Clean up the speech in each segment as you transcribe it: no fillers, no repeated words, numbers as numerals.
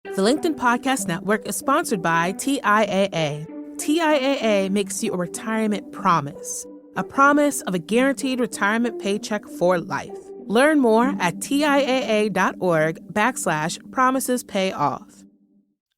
The LinkedIn Podcast Network is sponsored by TIAA. TIAA makes you a retirement promise, a promise of a guaranteed retirement paycheck for life. Learn more at TIAA.org/promises pay off.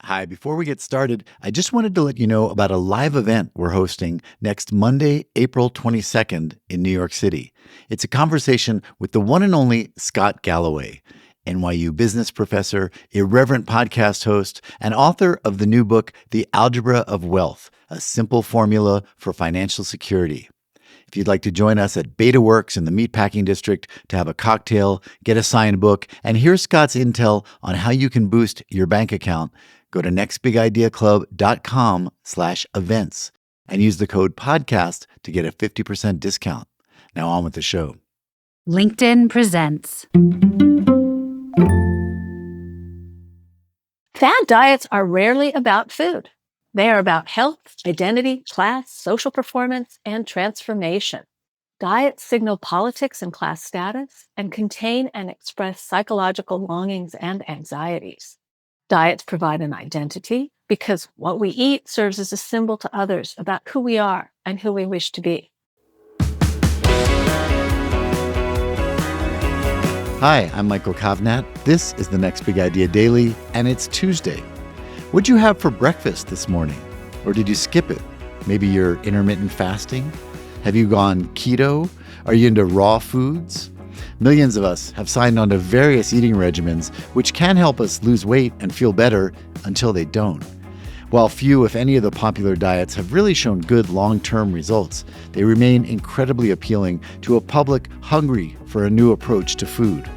Hi, before we get started, I just wanted to let you know about a live event we're hosting next Monday, April 22nd in New York City. It's a conversation with the one and only Scott Galloway, NYU business professor, irreverent podcast host, and author of the new book, The Algebra of Wealth, a simple formula for financial security. If you'd like to join us at Beta Works in the Meatpacking District to have a cocktail, get a signed book, and hear Scott's intel on how you can boost your bank account, go to nextbigideaclub.com/events and use the code podcast to get a 50% discount. Now on with the show. LinkedIn presents. Fad diets are rarely about food. They are about health, identity, class, social performance, and transformation. Diets signal politics and class status and contain and express psychological longings and anxieties. Diets provide an identity because what we eat serves as a symbol to others about who we are and who we wish to be. Hi, I'm Michael Kovnat. This is the Next Big Idea Daily, and it's Tuesday. What'd you have for breakfast this morning? Or did you skip it? Maybe you're intermittent fasting? Have you gone keto? Are you into raw foods? Millions of us have signed on to various eating regimens, which can help us lose weight and feel better until they don't. While few, if any, of the popular diets have really shown good long-term results, they remain incredibly appealing to a public hungry for a new approach to food.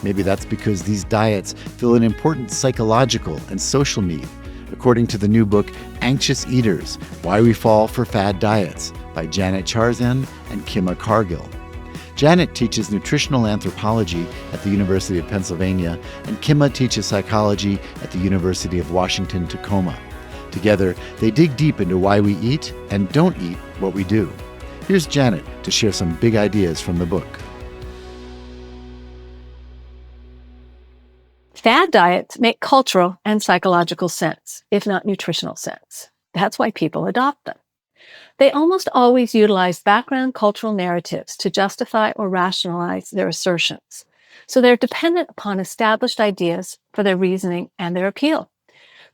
Maybe that's because these diets fill an important psychological and social need, according to the new book, Anxious Eaters, Why We Fall for Fad Diets, by Janet Chrzan and Kima Cargill. Janet teaches nutritional anthropology at the University of Pennsylvania, and Kima teaches psychology at the University of Washington, Tacoma. Together, they dig deep into why we eat and don't eat what we do. Here's Janet to share some big ideas from the book. Fad diets make cultural and psychological sense, if not nutritional sense. That's why people adopt them. They almost always utilize background cultural narratives to justify or rationalize their assertions. So they're dependent upon established ideas for their reasoning and their appeal.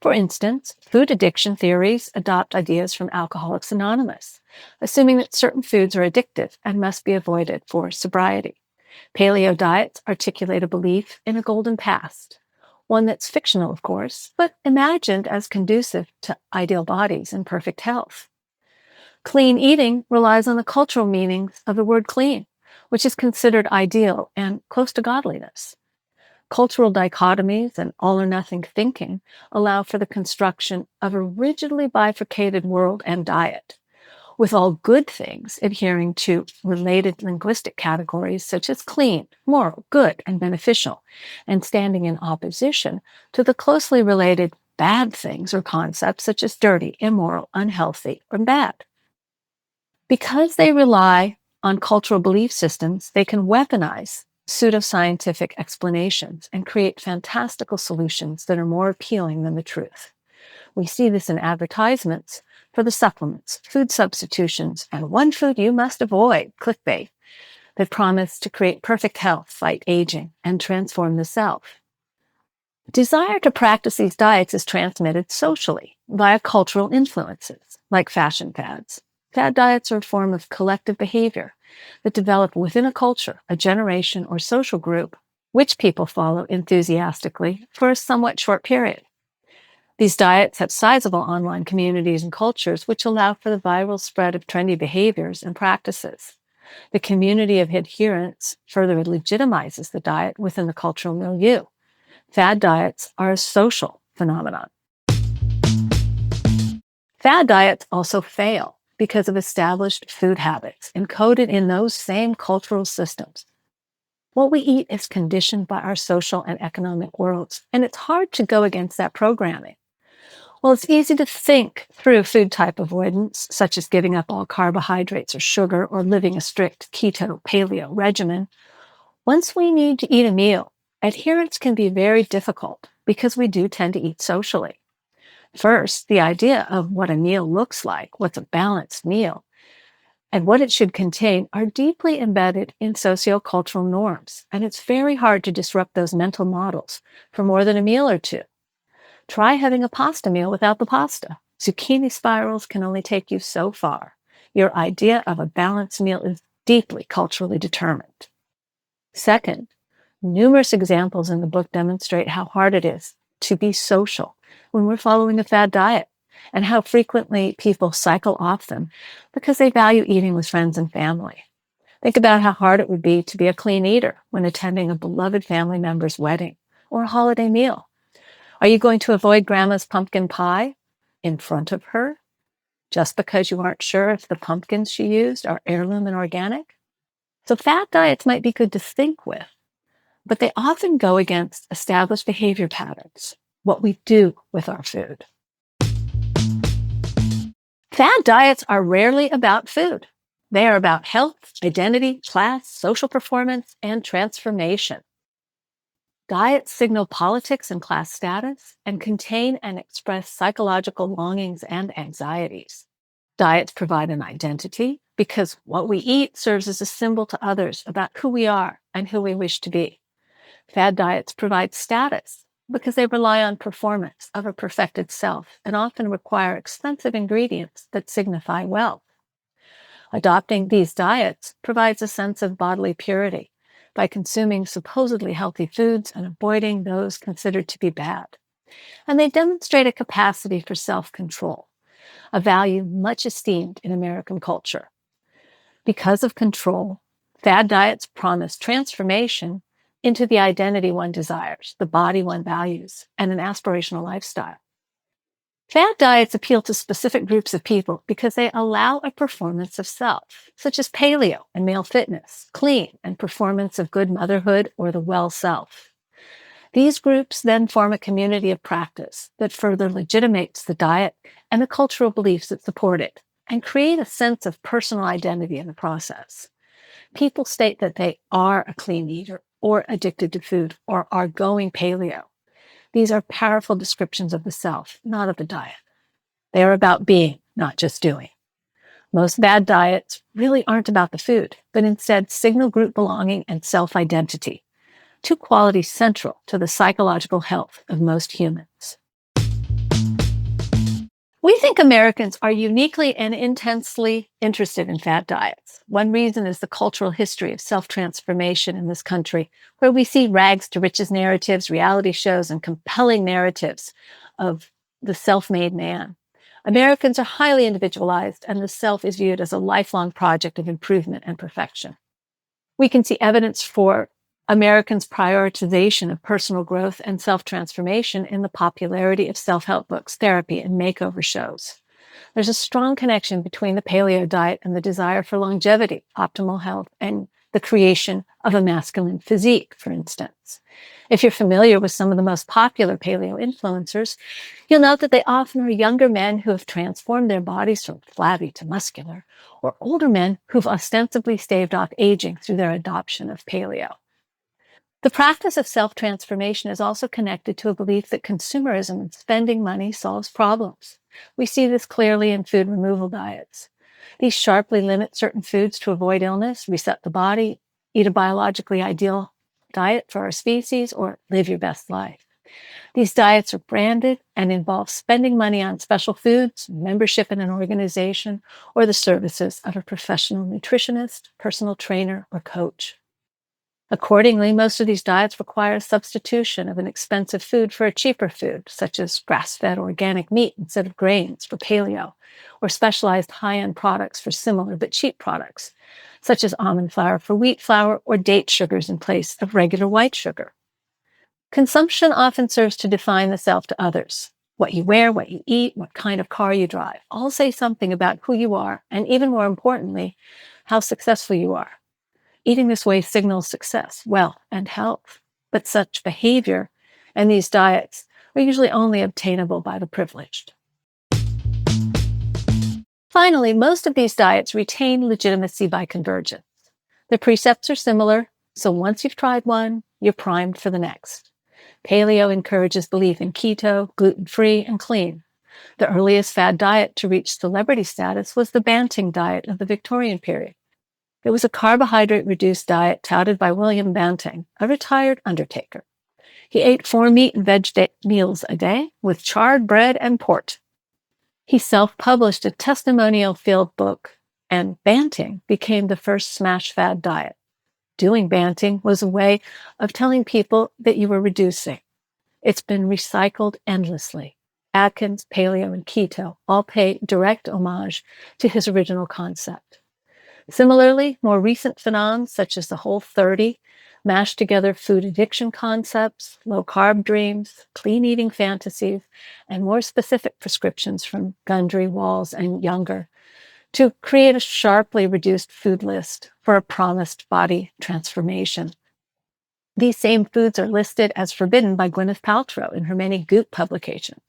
For instance, food addiction theories adopt ideas from Alcoholics Anonymous, assuming that certain foods are addictive and must be avoided for sobriety. Paleo diets articulate a belief in a golden past, one that's fictional, of course, but imagined as conducive to ideal bodies and perfect health. Clean eating relies on the cultural meanings of the word clean, which is considered ideal and close to godliness. Cultural dichotomies and all-or-nothing thinking allow for the construction of a rigidly bifurcated world and diet, with all good things adhering to related linguistic categories such as clean, moral, good, and beneficial, and standing in opposition to the closely related bad things or concepts such as dirty, immoral, unhealthy, or bad. Because they rely on cultural belief systems, they can weaponize pseudoscientific explanations and create fantastical solutions that are more appealing than the truth. We see this in advertisements for the supplements, food substitutions, and one food you must avoid, clickbait, that promise to create perfect health, fight aging, and transform the self. Desire to practice these diets is transmitted socially via cultural influences, like fashion fads. Fad diets are a form of collective behavior that develop within a culture, a generation, or social group, which people follow enthusiastically for a somewhat short period. These diets have sizable online communities and cultures which allow for the viral spread of trendy behaviors and practices. The community of adherents further legitimizes the diet within the cultural milieu. Fad diets are a social phenomenon. Fad diets also fail because of established food habits encoded in those same cultural systems. What we eat is conditioned by our social and economic worlds, and it's hard to go against that programming. Well, it's easy to think through food type avoidance, such as giving up all carbohydrates or sugar or living a strict keto, paleo regimen. Once we need to eat a meal, adherence can be very difficult because we do tend to eat socially. First, the idea of what a meal looks like, what's a balanced meal, and what it should contain are deeply embedded in sociocultural norms, and it's very hard to disrupt those mental models for more than a meal or two. Try having a pasta meal without the pasta. Zucchini spirals can only take you so far. Your idea of a balanced meal is deeply culturally determined. Second, numerous examples in the book demonstrate how hard it is to be social when we're following a fad diet, and how frequently people cycle off them because they value eating with friends and family. Think about how hard it would be to be a clean eater when attending a beloved family member's wedding or a holiday meal. Are you going to avoid grandma's pumpkin pie in front of her just because you aren't sure if the pumpkins she used are heirloom and organic? So fad diets might be good to think with, but they often go against established behavior patterns, what we do with our food. Fad diets are rarely about food. They are about health, identity, class, social performance, and transformation. Diets signal politics and class status and contain and express psychological longings and anxieties. Diets provide an identity because what we eat serves as a symbol to others about who we are and who we wish to be. Fad diets provide status because they rely on performance of a perfected self and often require expensive ingredients that signify wealth. Adopting these diets provides a sense of bodily purity by consuming supposedly healthy foods and avoiding those considered to be bad. And they demonstrate a capacity for self-control, a value much esteemed in American culture. Because of control, fad diets promise transformation into the identity one desires, the body one values, and an aspirational lifestyle. Fad diets appeal to specific groups of people because they allow a performance of self, such as paleo and male fitness, clean and performance of good motherhood or the well self. These groups then form a community of practice that further legitimates the diet and the cultural beliefs that support it, and create a sense of personal identity in the process. People state that they are a clean eater or addicted to food or are going paleo. These are powerful descriptions of the self, not of the diet. They are about being, not just doing. Most bad diets really aren't about the food, but instead signal group belonging and self-identity, two qualities central to the psychological health of most humans. We think Americans are uniquely and intensely interested in fad diets. One reason is the cultural history of self-transformation in this country, where we see rags to riches narratives, reality shows, and compelling narratives of the self-made man. Americans are highly individualized, and the self is viewed as a lifelong project of improvement and perfection. We can see evidence for Americans' prioritization of personal growth and self-transformation in the popularity of self-help books, therapy, and makeover shows. There's a strong connection between the paleo diet and the desire for longevity, optimal health, and the creation of a masculine physique, for instance. If you're familiar with some of the most popular paleo influencers, you'll note that they often are younger men who have transformed their bodies from flabby to muscular, or older men who've ostensibly staved off aging through their adoption of paleo. The practice of self-transformation is also connected to a belief that consumerism and spending money solves problems. We see this clearly in food removal diets. These sharply limit certain foods to avoid illness, reset the body, eat a biologically ideal diet for our species, or live your best life. These diets are branded and involve spending money on special foods, membership in an organization, or the services of a professional nutritionist, personal trainer, or coach. Accordingly, most of these diets require substitution of an expensive food for a cheaper food, such as grass-fed organic meat instead of grains for paleo, or specialized high-end products for similar but cheap products, such as almond flour for wheat flour or date sugars in place of regular white sugar. Consumption often serves to define the self to others. What you wear, what you eat, what kind of car you drive, all say something about who you are, and even more importantly, how successful you are. Eating this way signals success, wealth, and health. But such behavior and these diets are usually only obtainable by the privileged. Finally, most of these diets retain legitimacy by convergence. The precepts are similar, so once you've tried one, you're primed for the next. Paleo encourages belief in keto, gluten-free, and clean. The earliest fad diet to reach celebrity status was the Banting diet of the Victorian period. It was a carbohydrate-reduced diet touted by William Banting, a retired undertaker. He ate 4 meat and veg meals a day with charred bread and port. He self-published a testimonial field book, and Banting became the first smash fad diet. Doing Banting was a way of telling people that you were reducing. It's been recycled endlessly. Atkins, paleo, and keto all pay direct homage to his original concept. Similarly, more recent phenomena such as the Whole30 mash together food addiction concepts, low-carb dreams, clean eating fantasies, and more specific prescriptions from Gundry, Walls, and Younger to create a sharply reduced food list for a promised body transformation. These same foods are listed as forbidden by Gwyneth Paltrow in her many Goop publications,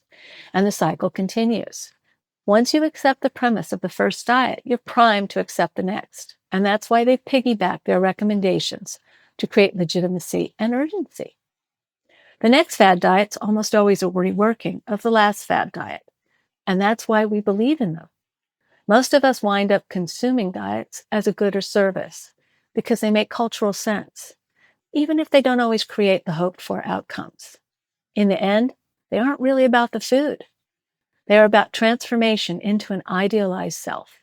and the cycle continues. Once you accept the premise of the first diet, you're primed to accept the next, and that's why they piggyback their recommendations to create legitimacy and urgency. The next fad diet's almost always a reworking of the last fad diet, and that's why we believe in them. Most of us wind up consuming diets as a good or service because they make cultural sense, even if they don't always create the hoped-for outcomes. In the end, they aren't really about the food. They are about transformation into an idealized self.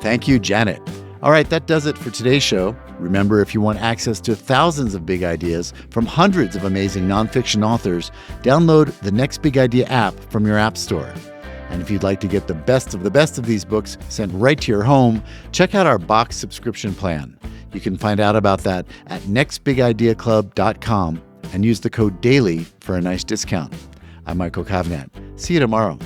Thank you, Janet. All right, that does it for today's show. Remember, if you want access to thousands of big ideas from hundreds of amazing nonfiction authors, download the Next Big Idea app from your app store. And if you'd like to get the best of these books sent right to your home, check out our box subscription plan. You can find out about that at nextbigideaclub.com and use the code DAILY for a nice discount. I'm Michael Kovnat. See you tomorrow.